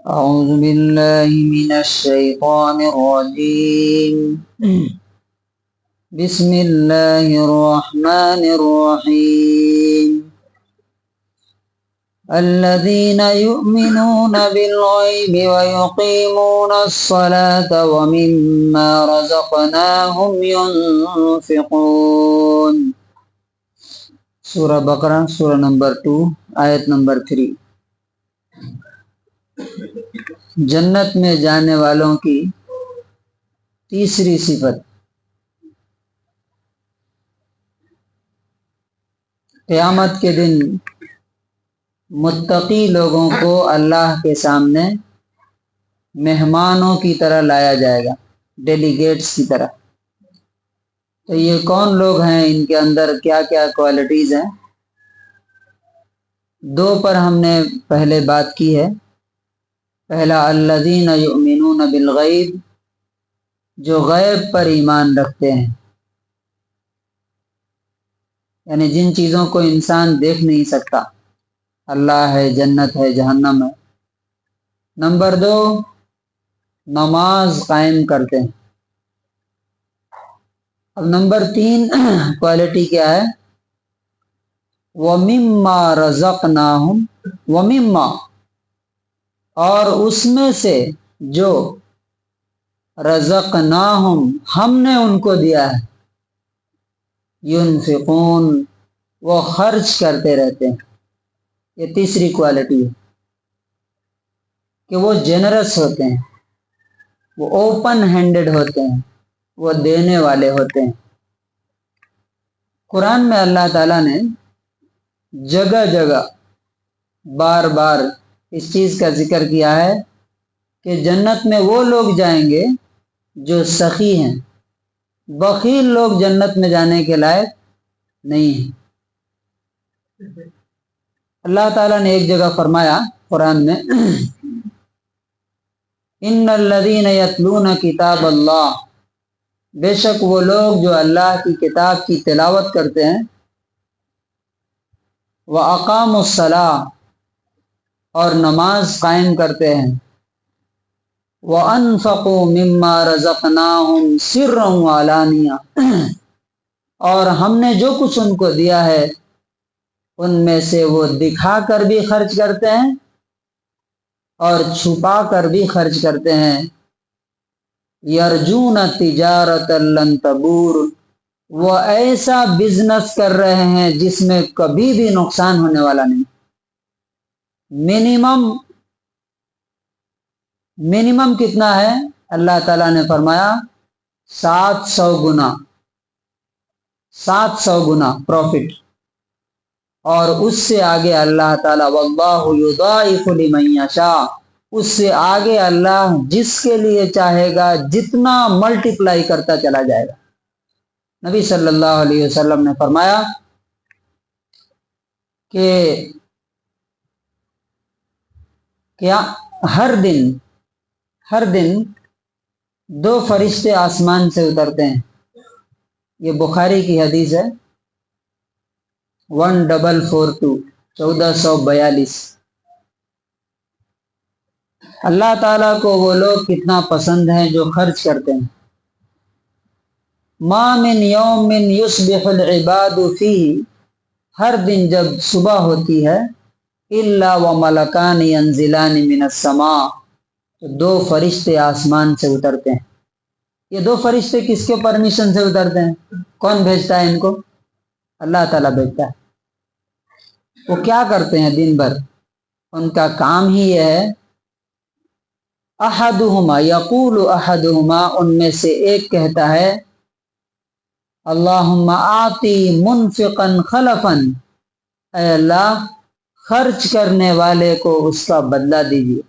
أعوذ بالله من الشيطان الرجيم بسم الله الرحمن الرحيم الذين يؤمنون بالغيب ويقيمون الصلاة ومما رزقناهم ينفقون۔ سورہ بقرہ سورہ نمبر 2 آیت نمبر 3۔ جنت میں جانے والوں کی تیسری صفت، قیامت کے دن متقی لوگوں کو اللہ کے سامنے مہمانوں کی طرح لایا جائے گا، ڈیلیگیٹس کی طرح۔ تو یہ کون لوگ ہیں، ان کے اندر کیا کیا کوالٹیز ہیں؟ دو پر ہم نے پہلے بات کی ہے۔ پہلا الذین یؤمنون بالغیب، جو غیب پر ایمان رکھتے ہیں، یعنی جن چیزوں کو انسان دیکھ نہیں سکتا، اللہ ہے، جنت ہے، جہنم ہے۔ نمبر 2، نماز قائم کرتے ہیں۔ اب نمبر 3 کوالٹی کیا ہے؟ وَمِمَّا رَزَقْنَاهُمْ، وَمِمَّا، اور اس میں سے جو رزقناہم، ہم نے ان کو دیا ہے، ينفقون، وہ خرچ کرتے رہتے ہیں۔ یہ تیسری کوالٹی ہے کہ وہ جنرس ہوتے ہیں، وہ اوپن ہینڈڈ ہوتے ہیں، وہ دینے والے ہوتے ہیں۔ قرآن میں اللہ تعالیٰ نے جگہ جگہ بار بار اس چیز کا ذکر کیا ہے کہ جنت میں وہ لوگ جائیں گے جو سخی ہیں، بخیل لوگ جنت میں جانے کے لائق نہیں ہیں۔ اللہ تعالیٰ نے ایک جگہ فرمایا قرآن میں، ان الذین یتلون کتاب اللہ، بے شک وہ لوگ جو اللہ کی کتاب کی تلاوت کرتے ہیں، وَأَقَامُوا الصَّلَاةَ، اور نماز قائم کرتے ہیں، وَأَنفَقُوا مِمَّا رَزَقْنَاهُمْ سِرًّا وَعَلَانِيَةً، اور ہم نے جو کچھ ان کو دیا ہے ان میں سے وہ دکھا کر بھی خرچ کرتے ہیں اور چھپا کر بھی خرچ کرتے ہیں۔ یرجون تجارۃ لن تبور، وہ ایسا بزنس کر رہے ہیں جس میں کبھی بھی نقصان ہونے والا نہیں۔ منیمم کتنا ہے؟ اللہ تعالیٰ نے فرمایا 700 گنا، 700 گنا پروفٹ، اور اس سے آگے اللہ تعالیٰ واللہ یضاعف لمن یشاء، اس سے آگے اللہ جس کے لیے چاہے گا جتنا ملٹیپلائی کرتا چلا جائے گا۔ نبی صلی اللہ علیہ وسلم نے فرمایا کہ کیا ہر دن 2 فرشتے آسمان سے اترتے ہیں۔ یہ بخاری کی حدیث ہے 1442، 1442۔ اللہ تعالیٰ کو وہ لوگ کتنا پسند ہیں جو خرچ کرتے ہیں۔ ما من یوم یصبح العباد فیہ، ہر دن جب صبح ہوتی ہے، الا وملکان ینزلان من السماء، تو 2 فرشتے آسمان سے اترتے ہیں۔ یہ 2 فرشتے کس کے پرمیشن سے اترتے ہیں؟ کون بھیجتا ہے ان کو؟ اللہ تعالیٰ بھیجتا ہے۔ وہ کیا کرتے ہیں دن بھر؟ ان کا کام ہی یہ ہے، احدہما یقول احدہما، ان میں سے ایک کہتا ہے، اللہم آتی منفقا خلفا، اے اللہ خرچ کرنے والے کو اس کا بدلہ دیجیے،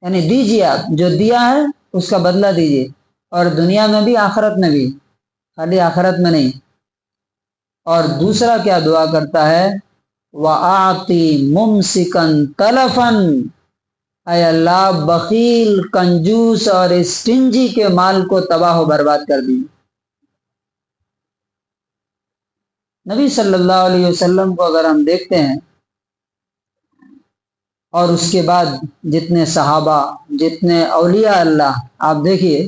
یعنی دیجیے، آپ جو دیا ہے اس کا بدلہ دیجیے، اور دنیا میں بھی آخرت میں بھی، خالی آخرت میں نہیں۔ اور دوسرا کیا دعا کرتا ہے؟ وَآتِي مُمْسِكًا تَلَفًا، اے اللہ بخیل، کنجوس اور اسٹنجی کے مال کو تباہ و برباد کر دیجیے۔ نبی صلی اللہ علیہ وسلم کو اگر ہم دیکھتے ہیں اور اس کے بعد جتنے صحابہ، جتنے اولیاء اللہ، آپ دیکھیے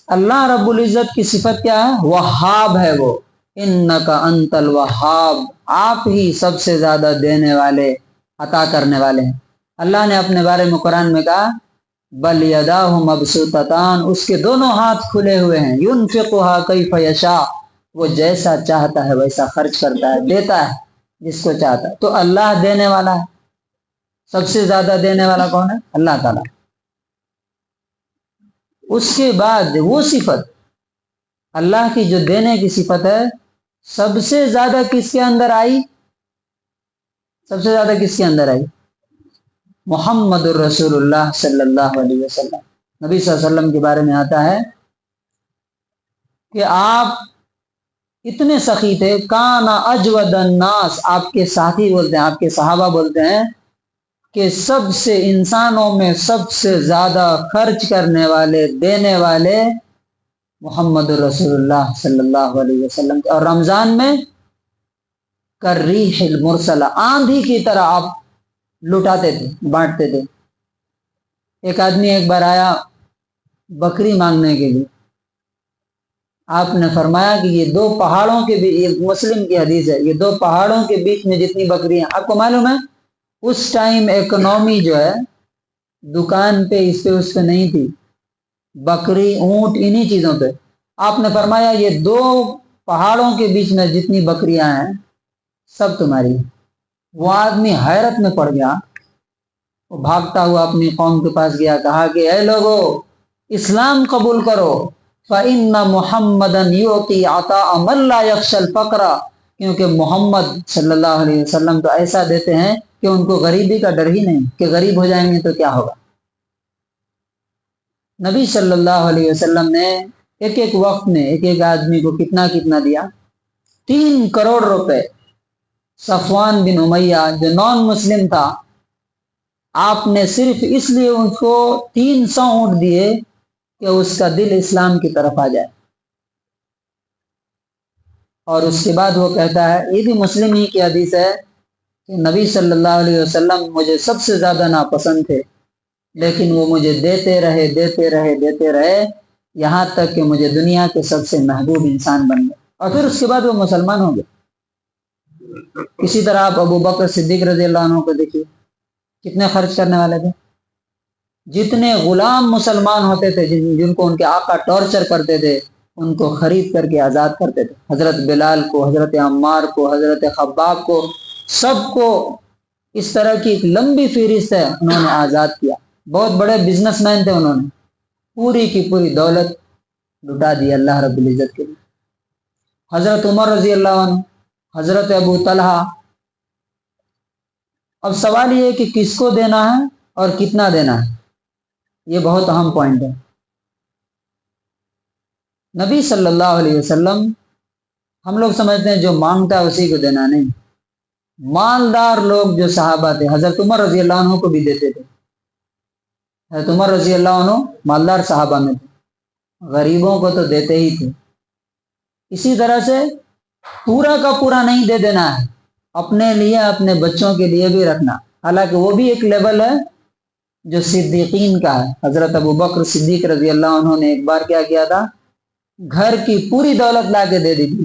اللہ رب العزت کی صفت کیا ہے؟ وہاب ہے وہ، انکا انت الوہاب، آپ ہی سب سے زیادہ دینے والے، عطا کرنے والے ہیں۔ اللہ نے اپنے بارے میں قرآن میں کہا بل یداہ مبسوطتان، اس کے دونوں ہاتھ کھلے ہوئے ہیں، ینفقها کیف یشاء، وہ جیسا چاہتا ہے ویسا خرچ کرتا ہے، دیتا ہے جس کو چاہتا ہے۔ تو اللہ دینے والا ہے، سب سے زیادہ دینے والا کون ہے؟ اللہ تعالیٰ۔ اس کے بعد وہ صفت اللہ کی جو دینے کی صفت ہے، سب سے زیادہ کس کے اندر آئی؟ سب سے زیادہ کس کے اندر آئی؟ محمد الرسول اللہ صلی اللہ علیہ وسلم۔ نبی صلی اللہ علیہ وسلم کے بارے میں آتا ہے کہ آپ اتنے سخی تھے، کانا اجود الناس، آپ کے ساتھی بولتے ہیں، آپ کے صحابہ بولتے ہیں کہ سب سے انسانوں میں سب سے زیادہ خرچ کرنے والے، دینے والے محمد رسول اللہ صلی اللہ علیہ وسلم، اور رمضان میں کالریح المرسلہ، آندھی کی طرح آپ لٹاتے تھے، بانٹتے تھے۔ ایک آدمی ایک بار آیا بکری مانگنے کے لیے، آپ نے فرمایا کہ یہ دو پہاڑوں کے بیچ، یہ مسلم کی حدیث ہے، یہ دو پہاڑوں کے بیچ میں جتنی بکریاں، آپ کو معلوم ہے اس ٹائم اکنومی جو ہے دکان پہ اس پہ نہیں تھی، بکری اونٹ انہی چیزوں پہ۔ آپ نے فرمایا یہ دو پہاڑوں کے بیچ میں جتنی بکریاں ہیں سب تمہاری ہیں۔ وہ آدمی حیرت میں پڑ گیا، وہ بھاگتا ہوا اپنی قوم کے پاس گیا، کہا کہ اے لوگو اسلام قبول کرو، فَإِنَّ مُحَمَّدًا يُعْطِي عَطَاءَ مَن لَّا يَخْشَى الْفَقْرَ، کیونکہ محمد صلی اللہ علیہ وسلم تو ایسا دیتے ہیں کہ ان کو غریبی کا ڈر ہی نہیں کہ غریب ہو جائیں گے تو کیا ہوگا۔ نبی صلی اللہ علیہ وسلم نے ایک ایک وقت میں ایک ایک آدمی کو کتنا کتنا دیا؟ 3 کروڑ روپے۔ صفوان بن امیہ جو نان مسلم تھا، آپ نے صرف اس لیے اس کو 300 اونٹ دیے کہ اس کا دل اسلام کی طرف آ جائے۔ اور اس کے بعد وہ کہتا ہے، یہ بھی مسلم ہی کی حدیث ہے کہ نبی صلی اللہ علیہ وسلم مجھے سب سے زیادہ ناپسند تھے، لیکن وہ مجھے دیتے رہے دیتے رہے دیتے رہے، یہاں تک کہ مجھے دنیا کے سب سے محبوب انسان بن گئے، اور پھر اس کے بعد وہ مسلمان ہو گئے۔ اسی طرح آپ ابو بکر صدیق رضی اللہ عنہ کو دیکھیے، کتنے خرچ کرنے والے تھے۔ جتنے غلام مسلمان ہوتے تھے، جن کو ان کے آقا ٹارچر کرتے تھے، ان کو خرید کر کے آزاد کرتے تھے۔ حضرت بلال کو، حضرت عمار کو، حضرت خباب کو، سب کو اس طرح کی ایک لمبی فہرست ہے، انہوں نے آزاد کیا۔ بہت بڑے بزنس مین تھے، انہوں نے پوری کی پوری دولت لٹا دی اللہ رب العزت کے لیے۔ حضرت عمر رضی اللہ عنہ، حضرت ابو طلحہ۔ اب سوال یہ ہے کہ کس کو دینا ہے اور کتنا دینا ہے، یہ بہت اہم پوائنٹ ہے۔ نبی صلی اللہ علیہ وسلم، ہم لوگ سمجھتے ہیں جو مانگتا ہے اسی کو دینا، نہیں۔ مالدار لوگ جو صحابہ تھے، حضرت عمر رضی اللہ عنہ کو بھی دیتے تھے۔ حضرت عمر رضی اللہ عنہ مالدار صحابہ میں تھے، غریبوں کو تو دیتے ہی تھے۔ اسی طرح سے پورا کا پورا نہیں دے دینا ہے، اپنے لیے اپنے بچوں کے لیے بھی رکھنا، حالانکہ وہ بھی ایک لیول ہے جو صدیقین کا ہے۔ حضرت ابو بکر صدیق رضی اللہ عنہ نے ایک بار کیا کیا تھا، گھر کی پوری دولت لا کے دے دی تھی،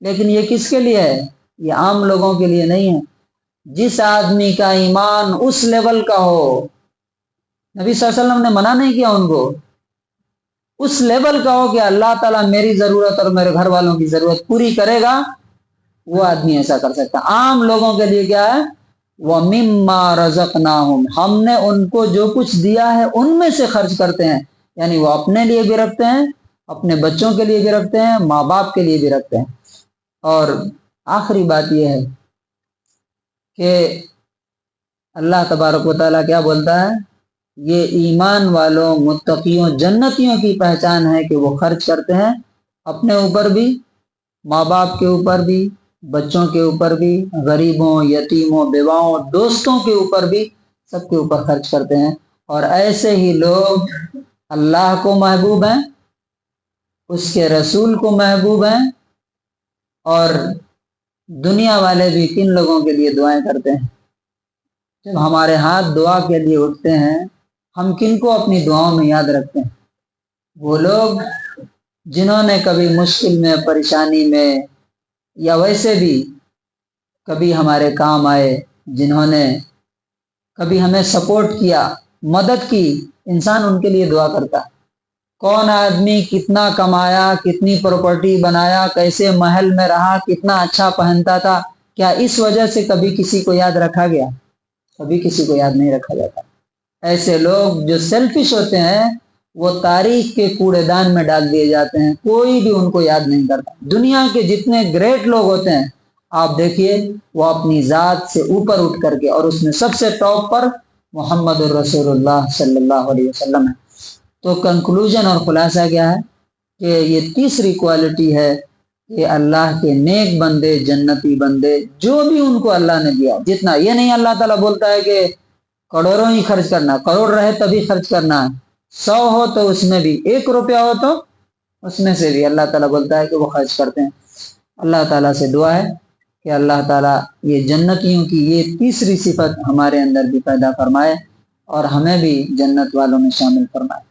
لیکن یہ کس کے لیے ہے؟ یہ عام لوگوں کے لیے نہیں ہے، جس آدمی کا ایمان اس لیول کا ہو۔ نبی صلی اللہ علیہ وسلم نے منع نہیں کیا ان کو، اس لیول کا ہو کہ اللہ تعالیٰ میری ضرورت اور میرے گھر والوں کی ضرورت پوری کرے گا، وہ آدمی ایسا کر سکتا۔ عام لوگوں کے لیے کیا ہے؟ وَمِمَّا رَزَقْنَاهُمْ، ہم نے ان کو جو کچھ دیا ہے ان میں سے خرچ کرتے ہیں، یعنی وہ اپنے لیے بھی رکھتے ہیں، اپنے بچوں کے لیے بھی رکھتے ہیں، ماں باپ کے لیے بھی رکھتے ہیں۔ اور آخری بات یہ ہے کہ اللہ تبارک و تعالیٰ کیا بولتا ہے؟ یہ ایمان والوں، متقیوں، جنتیوں کی پہچان ہے کہ وہ خرچ کرتے ہیں، اپنے اوپر بھی، ماں باپ کے اوپر بھی، بچوں کے اوپر بھی، غریبوں، یتیموں، بیواؤں، دوستوں کے اوپر بھی، سب کے اوپر خرچ کرتے ہیں۔ اور ایسے ہی لوگ اللہ کو محبوب ہیں، اس کے رسول کو محبوب ہیں، اور دنیا والے بھی کن لوگوں کے لیے دعائیں کرتے ہیں؟ جب ہمارے ہاتھ دعا کے لیے اٹھتے ہیں، ہم کن کو اپنی دعاؤں میں یاد رکھتے ہیں؟ وہ لوگ جنہوں نے کبھی مشکل میں، پریشانی میں، یا ویسے بھی کبھی ہمارے کام آئے، جنہوں نے کبھی ہمیں سپورٹ کیا، مدد کی، انسان ان کے لیے دعا کرتا ہے۔ کون آدمی کتنا کمایا، کتنی پراپرٹی بنایا، کیسے محل میں رہا، کتنا اچھا پہنتا تھا، کیا اس وجہ سے کبھی کسی کو یاد رکھا گیا؟ کبھی کسی کو یاد نہیں رکھا جاتا۔ ایسے لوگ جو سیلفش ہوتے ہیں وہ تاریخ کے کوڑے دان میں ڈال دیے جاتے ہیں، کوئی بھی ان کو یاد نہیں کرتا۔ دنیا کے جتنے گریٹ لوگ ہوتے ہیں آپ دیکھیے، وہ اپنی ذات سے اوپر اٹھ کر کے، اور اس میں سب سے ٹاپ پر محمد الرسول اللہ صلی اللہ علیہ وسلم ہے۔ تو کنکلوژن اور خلاصہ کیا ہے کہ یہ تیسری کوالٹی ہے کہ اللہ کے نیک بندے، جنتی بندے، جو بھی ان کو اللہ نے دیا جتنا، یہ نہیں اللہ تعالیٰ بولتا ہے کہ کروڑوں ہی خرچ کرنا، کروڑ رہے تبھی خرچ کرنا، 100 ہو تو اس میں بھی، 1 روپیہ ہو تو اس میں سے بھی اللہ تعالیٰ بولتا ہے کہ وہ خرچ کرتے ہیں۔ اللہ تعالیٰ سے دعا ہے کہ اللہ تعالیٰ یہ جنتیوں کی یہ تیسری صفت ہمارے اندر بھی پیدا فرمائے اور ہمیں بھی جنت والوں میں شامل فرمائے۔